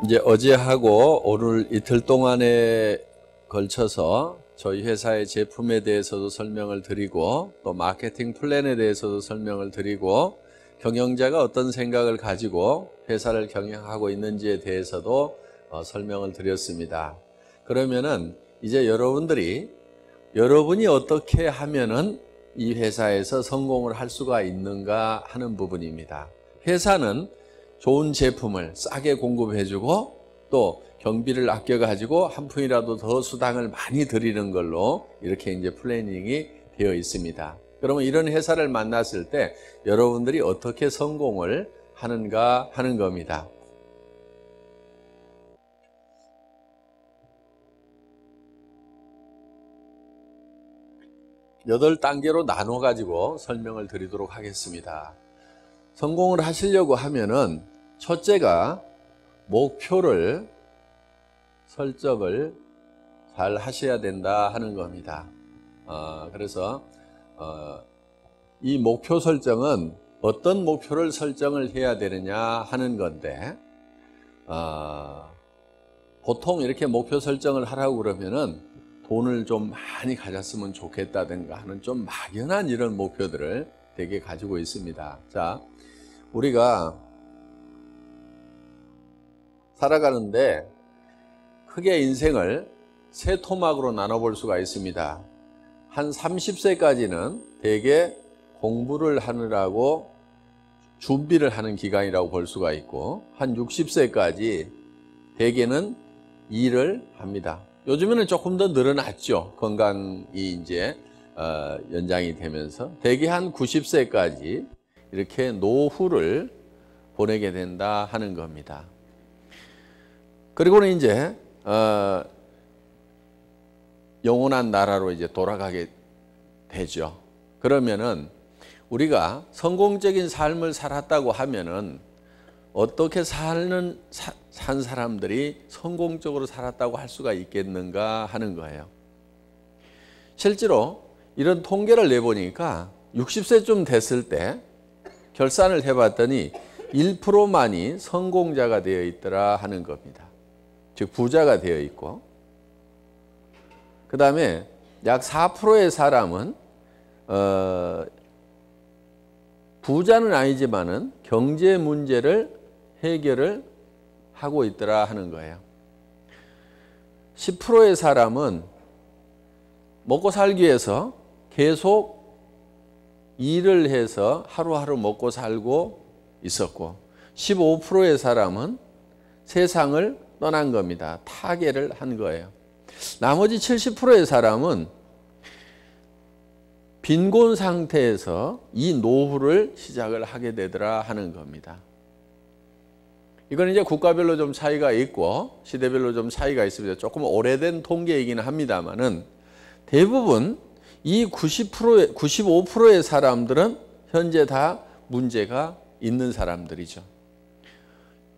이제 어제하고 오늘 이틀 동안에 걸쳐서 저희 회사의 제품에 대해서도 설명을 드리고 또 마케팅 플랜에 대해서도 설명을 드리고 경영자가 어떤 생각을 가지고 회사를 경영하고 있는지에 대해서도 설명을 드렸습니다. 그러면은 이제 여러분이 어떻게 하면은 이 회사에서 성공을 할 수가 있는가 하는 부분입니다. 회사는 좋은 제품을 싸게 공급해주고 또 경비를 아껴가지고 한 푼이라도 더 수당을 많이 드리는 걸로 이렇게 이제 플래닝이 되어 있습니다. 그러면 이런 회사를 만났을 때 여러분들이 어떻게 성공을 하는가 하는 겁니다. 여덟 단계로 나눠 가지고 설명을 드리도록 하겠습니다. 성공을 하시려고 하면은 첫째가 목표를 설정을 잘 하셔야 된다 하는 겁니다. 그래서 이 목표 설정은 어떤 목표를 설정을 해야 되느냐 하는 건데 보통 이렇게 목표 설정을 하라고 그러면은 돈을 좀 많이 가졌으면 좋겠다든가 하는 좀 막연한 이런 목표들을 되게 가지고 있습니다. 자, 우리가 살아가는데 크게 인생을 세 토막으로 나눠볼 수가 있습니다. 한 30세까지는 대개 공부를 하느라고 준비를 하는 기간이라고 볼 수가 있고 한 60세까지 대개는 일을 합니다. 요즘에는 조금 더 늘어났죠. 건강이 이제 연장이 되면서 대개 한 90세까지 이렇게 노후를 보내게 된다 하는 겁니다. 그리고는 이제 영원한 나라로 이제 돌아가게 되죠. 그러면은 우리가 성공적인 삶을 살았다고 하면은 어떻게 산 사람들이 성공적으로 살았다고 할 수가 있겠는가 하는 거예요. 실제로 이런 통계를 내보니까 60세쯤 됐을 때 결산을 해봤더니 1%만이 성공자가 되어 있더라 하는 겁니다. 즉 부자가 되어 있고 그 다음에 약 4%의 사람은 부자는 아니지만은 경제 문제를 해결을 하고 있더라 하는 거예요. 10%의 사람은 먹고 살기 위해서 계속 일을 해서 하루하루 먹고 살고 있었고 15%의 사람은 세상을 떠난 겁니다. 타계를 한 거예요. 나머지 70%의 사람은 빈곤 상태에서 이 노후를 시작을 하게 되더라 하는 겁니다. 이건 이제 국가별로 좀 차이가 있고 시대별로 좀 차이가 있습니다. 조금 오래된 통계이기는 합니다만은 대부분 이 95%의 사람들은 현재 다 문제가 있는 사람들이죠.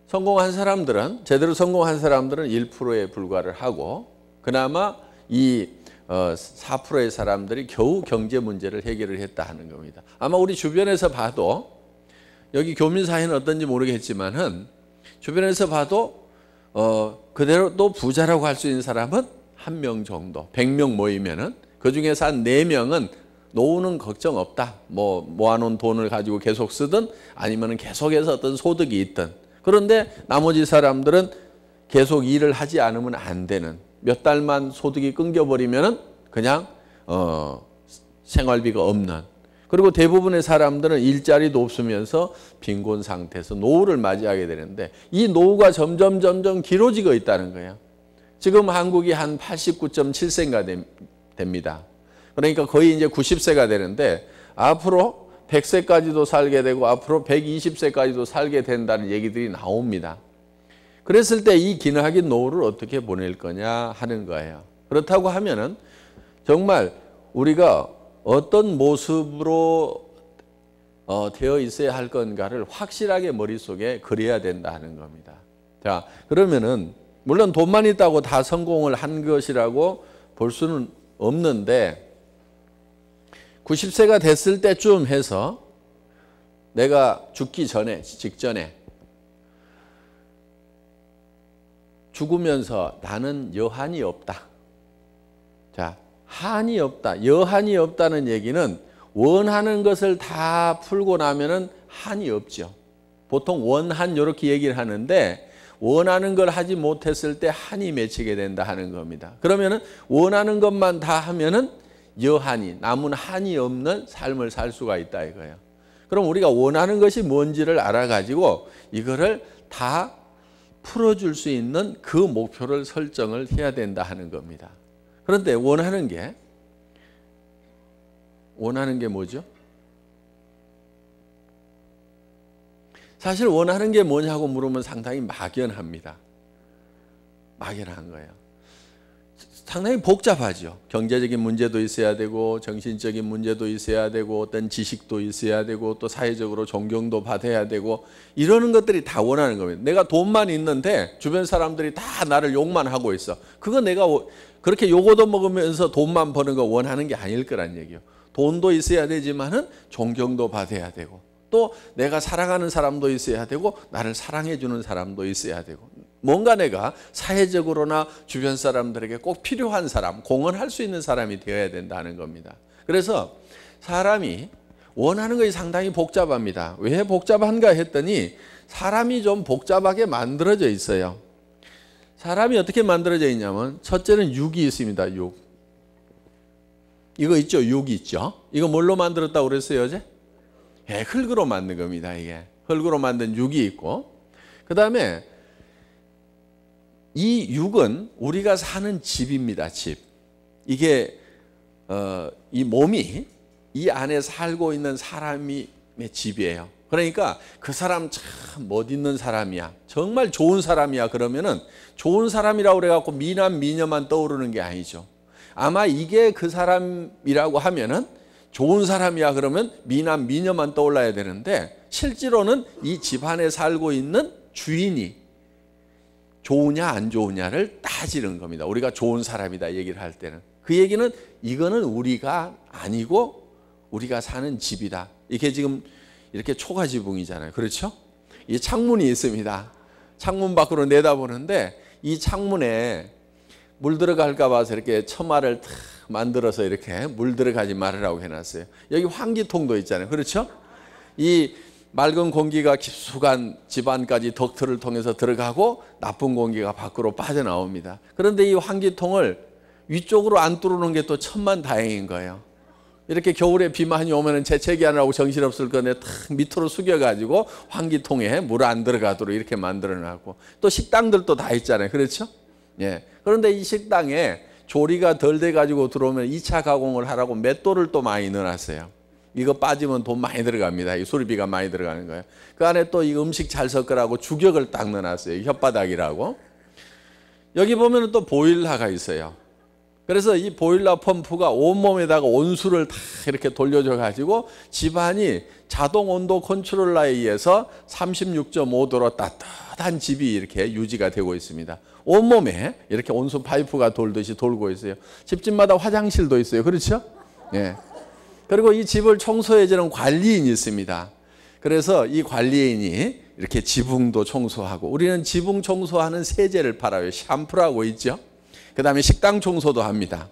성공한 사람들은 제대로 성공한 사람들은 1%에 불과를 하고 그나마 이 4%의 사람들이 겨우 경제 문제를 해결을 했다 하는 겁니다. 아마 우리 주변에서 봐도 여기 교민 사회는 어떤지 모르겠지만은 주변에서 봐도 그대로 또 부자라고 할 수 있는 사람은 1명 정도 100명 모이면은 그 중에서 한 4명은 노후는 걱정 없다. 뭐 모아놓은 돈을 가지고 계속 쓰든 아니면은 계속해서 어떤 소득이 있든 그런데 나머지 사람들은 계속 일을 하지 않으면 안 되는 몇 달만 소득이 끊겨버리면은 그냥 생활비가 없는 그리고 대부분의 사람들은 일자리도 없으면서 빈곤 상태에서 노후를 맞이하게 되는데 이 노후가 점점 길어지고 있다는 거예요. 지금 한국이 한 89.7세가 됩니다. 그러니까 거의 이제 90세가 되는데 앞으로 100세까지도 살게 되고 앞으로 120세까지도 살게 된다는 얘기들이 나옵니다. 그랬을 때 이 기나긴 노후를 어떻게 보낼 거냐 하는 거예요. 그렇다고 하면은 정말 우리가 어떤 모습으로 되어 있어야 할 건가를 확실하게 머릿속에 그려야 된다는 겁니다. 자, 그러면은 물론 돈만 있다고 다 성공을 한 것이라고 볼 수는 없는데 90세가 됐을 때쯤 해서 내가 죽기 전에 직전에 죽으면서 나는 여한이 없다. 자, 한이 없다. 여한이 없다는 얘기는 원하는 것을 다 풀고 나면은 한이 없죠. 보통 원한 이렇게 얘기를 하는데 원하는 걸 하지 못했을 때 한이 맺히게 된다 하는 겁니다. 그러면은 원하는 것만 다 하면은 여한이, 남은 한이 없는 삶을 살 수가 있다 이거예요. 그럼 우리가 원하는 것이 뭔지를 알아가지고 이거를 다 풀어줄 수 있는 그 목표를 설정을 해야 된다 하는 겁니다. 그런데 원하는 게 뭐죠? 사실 원하는 게 뭐냐고 물으면 상당히 막연합니다. 막연한 거예요. 상당히 복잡하죠. 경제적인 문제도 있어야 되고 정신적인 문제도 있어야 되고 어떤 지식도 있어야 되고 또 사회적으로 존경도 받아야 되고 이러는 것들이 다 원하는 겁니다. 내가 돈만 있는데 주변 사람들이 다 나를 욕만 하고 있어. 그거 내가 그렇게 욕도 먹으면서 돈만 버는 거 원하는 게 아닐 거란 얘기예요. 돈도 있어야 되지만은 존경도 받아야 되고 또 내가 사랑하는 사람도 있어야 되고 나를 사랑해 주는 사람도 있어야 되고 뭔가 내가 사회적으로나 주변 사람들에게 꼭 필요한 사람, 공헌할 수 있는 사람이 되어야 된다는 겁니다. 그래서 사람이 원하는 것이 상당히 복잡합니다. 왜 복잡한가 했더니 사람이 좀 복잡하게 만들어져 있어요. 사람이 어떻게 만들어져 있냐면 첫째는 육이 있습니다. 육. 이거 있죠? 육이 있죠? 이거 뭘로 만들었다고 그랬어요 어제? 흙으로 만든 겁니다. 이게 흙으로 만든 육이 있고 그 다음에 이 육은 우리가 사는 집입니다. 집. 이게 이 몸이 이 안에 살고 있는 사람의 집이에요. 그러니까 그 사람 참 멋있는 사람이야. 정말 좋은 사람이야. 그러면은 좋은 사람이라고 그래갖고 미남 미녀만 떠오르는 게 아니죠. 아마 이게 그 사람이라고 하면은 좋은 사람이야 그러면 미남 미녀만 떠올라야 되는데 실제로는 이 집안에 살고 있는 주인이 좋으냐 안 좋으냐를 따지는 겁니다. 우리가 좋은 사람이다 얘기를 할 때는 그 얘기는 이거는 우리가 아니고 우리가 사는 집이다. 이게 지금 이렇게 초가지붕이잖아요. 그렇죠? 이 창문이 있습니다. 창문 밖으로 내다보는데 이 창문에 물 들어갈까 봐서 이렇게 처마를 탁 만들어서 이렇게 물 들어가지 말으라고 해놨어요. 여기 환기통도 있잖아요. 그렇죠? 이 맑은 공기가 깊숙한 집안까지 덕트를 통해서 들어가고 나쁜 공기가 밖으로 빠져나옵니다. 그런데 이 환기통을 위쪽으로 안 뚫어놓은 게 또 천만다행인 거예요. 이렇게 겨울에 비 많이 오면 재채기 하느라고 정신없을 건데 탁 밑으로 숙여가지고 환기통에 물 안 들어가도록 이렇게 만들어놨고 또 식당들도 다 있잖아요. 그렇죠? 예. 그런데 이 식당에 조리가 덜 돼가지고 들어오면 2차 가공을 하라고 맷돌을 또 많이 넣어놨어요. 이거 빠지면 돈 많이 들어갑니다. 이 수리비가 많이 들어가는 거예요. 그 안에 또 이 음식 잘 섞으라고 주격을 딱 넣어놨어요. 혓바닥이라고. 여기 보면 또 보일러가 있어요. 그래서 이 보일러 펌프가 온몸에다가 온수를 다 이렇게 돌려줘가지고 집안이 자동 온도 컨트롤러에 의해서 36.5도로 따뜻한 집이 이렇게 유지가 되고 있습니다. 온몸에 이렇게 온수 파이프가 돌듯이 돌고 있어요. 집집마다 화장실도 있어요. 그렇죠? 예. 그리고 이 집을 청소해주는 관리인이 있습니다. 그래서 이 관리인이 이렇게 지붕도 청소하고 우리는 지붕 청소하는 세제를 팔아요. 샴푸라고 있죠. 그 다음에 식당 청소도 합니다.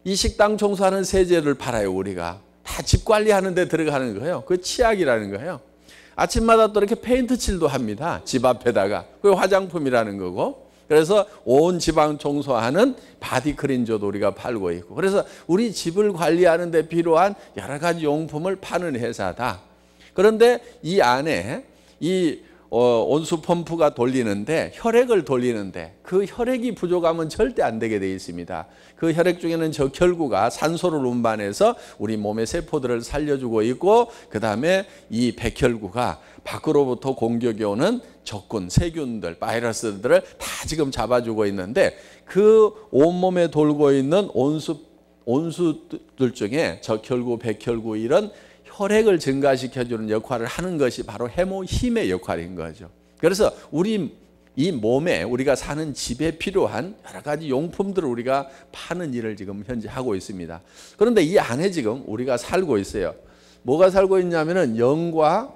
이 식당 청소하는 세제를 팔아요. 우리가 다 집 관리하는 데 들어가는 거예요. 그 치약이라는 거예요. 아침마다 또 이렇게 페인트 칠도 합니다. 집 앞에다가. 그게 화장품이라는 거고. 그래서 온 집안 청소하는 바디 클린저도 우리가 팔고 있고. 그래서 우리 집을 관리하는 데 필요한 여러 가지 용품을 파는 회사다. 그런데 이 안에 이 온수 펌프가 돌리는데 혈액을 돌리는데 그 혈액이 부족하면 절대 안 되게 되어 있습니다. 그 혈액 중에는 적혈구가 산소를 운반해서 우리 몸의 세포들을 살려주고 있고 그 다음에 이 백혈구가 밖으로부터 공격이 오는 적군, 세균들, 바이러스들을 다 지금 잡아주고 있는데 그 온몸에 돌고 있는 온수들 중에 적혈구, 백혈구 이런 혈액을 증가시켜주는 역할을 하는 것이 바로 헤모힘의 역할인 거죠. 그래서 우리 이 몸에 우리가 사는 집에 필요한 여러 가지 용품들을 우리가 파는 일을 지금 현재 하고 있습니다. 그런데 이 안에 지금 우리가 살고 있어요. 뭐가 살고 있냐면은 영과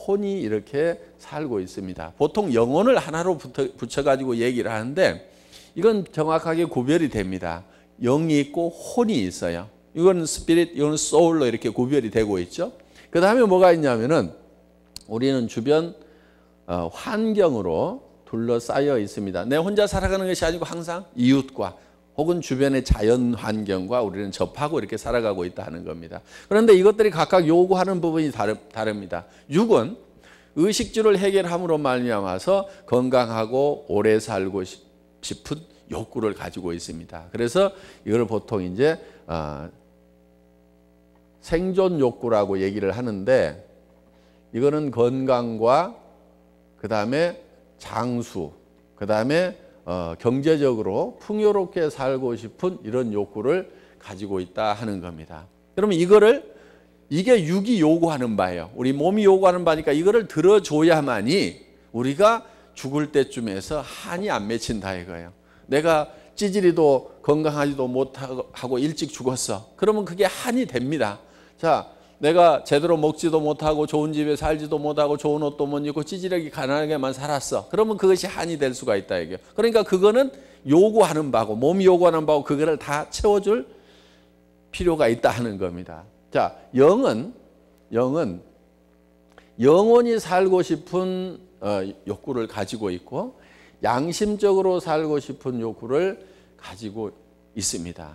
혼이 이렇게 살고 있습니다. 보통 영혼을 하나로 붙여가지고 얘기를 하는데 이건 정확하게 구별이 됩니다. 영이 있고 혼이 있어요. 이건 스피릿, 이건 소울로 이렇게 구별이 되고 있죠. 그 다음에 뭐가 있냐면은 우리는 주변 환경으로 둘러싸여 있습니다. 내 혼자 살아가는 것이 아니고 항상 이웃과 혹은 주변의 자연 환경과 우리는 접하고 이렇게 살아가고 있다 하는 겁니다. 그런데 이것들이 각각 요구하는 부분이 다릅니다. 육은 의식주를 해결함으로 말미암아서 건강하고 오래 살고 싶은 욕구를 가지고 있습니다. 그래서 이걸 보통 이제 생존 욕구라고 얘기를 하는데 이거는 건강과 그 다음에 장수, 그 다음에 경제적으로 풍요롭게 살고 싶은 이런 욕구를 가지고 있다 하는 겁니다. 그러면 이게 육이 요구하는 바예요. 우리 몸이 요구하는 바니까 이거를 들어줘야만이 우리가 죽을 때쯤에서 한이 안 맺힌다 이거예요. 내가 찌질이도 건강하지도 못하고 일찍 죽었어. 그러면 그게 한이 됩니다. 자, 내가 제대로 먹지도 못하고 좋은 집에 살지도 못하고 좋은 옷도 못 입고 찌질하게 가난하게만 살았어. 그러면 그것이 한이 될 수가 있다 이게요. 그러니까 그거는 요구하는 바고 몸이 요구하는 바고 그거를 다 채워줄 필요가 있다 하는 겁니다. 자, 영은 영원히 살고 싶은 욕구를 가지고 있고 양심적으로 살고 싶은 욕구를 가지고 있습니다.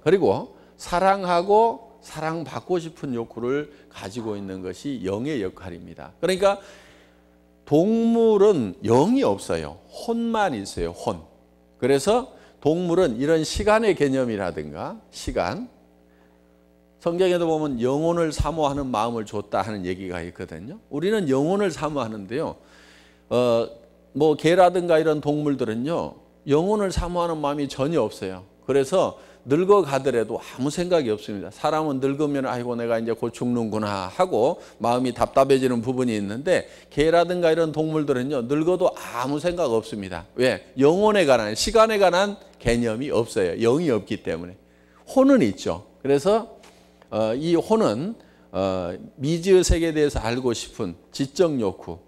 그리고 사랑하고 사랑받고 싶은 욕구를 가지고 있는 것이 영의 역할입니다. 그러니까 동물은 영이 없어요. 혼만 있어요. 혼. 그래서 동물은 이런 시간의 개념이라든가 시간, 성경에도 보면 영혼을 사모하는 마음을 줬다 하는 얘기가 있거든요. 우리는 영혼을 사모하는데요. 뭐 개라든가 이런 동물들은요. 영혼을 사모하는 마음이 전혀 없어요. 그래서 늙어가더라도 아무 생각이 없습니다. 사람은 늙으면 아이고 내가 이제 곧 죽는구나 하고 마음이 답답해지는 부분이 있는데 개라든가 이런 동물들은요. 늙어도 아무 생각 없습니다. 왜? 영혼에 관한 시간에 관한 개념이 없어요. 영이 없기 때문에. 혼은 있죠. 그래서 이 혼은 미지의 세계에 대해서 알고 싶은 지적 욕구,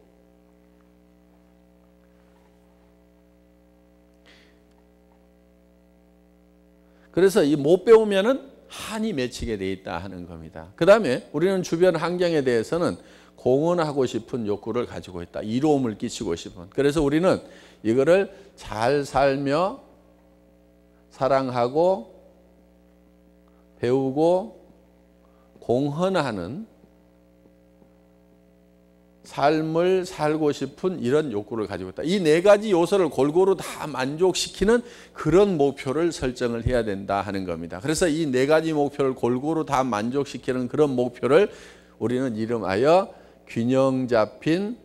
그래서 이 못 배우면은 한이 맺히게 돼 있다 하는 겁니다. 그 다음에 우리는 주변 환경에 대해서는 공헌하고 싶은 욕구를 가지고 있다. 이로움을 끼치고 싶은. 그래서 우리는 이거를 잘 살며 사랑하고 배우고 공헌하는 삶을 살고 싶은 이런 욕구를 가지고 있다. 이 네 가지 요소를 골고루 다 만족시키는 그런 목표를 설정을 해야 된다 하는 겁니다. 그래서 이 네 가지 목표를 골고루 다 만족시키는 그런 목표를 우리는 이름하여 균형 잡힌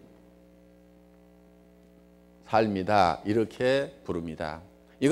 삶이다 이렇게 부릅니다.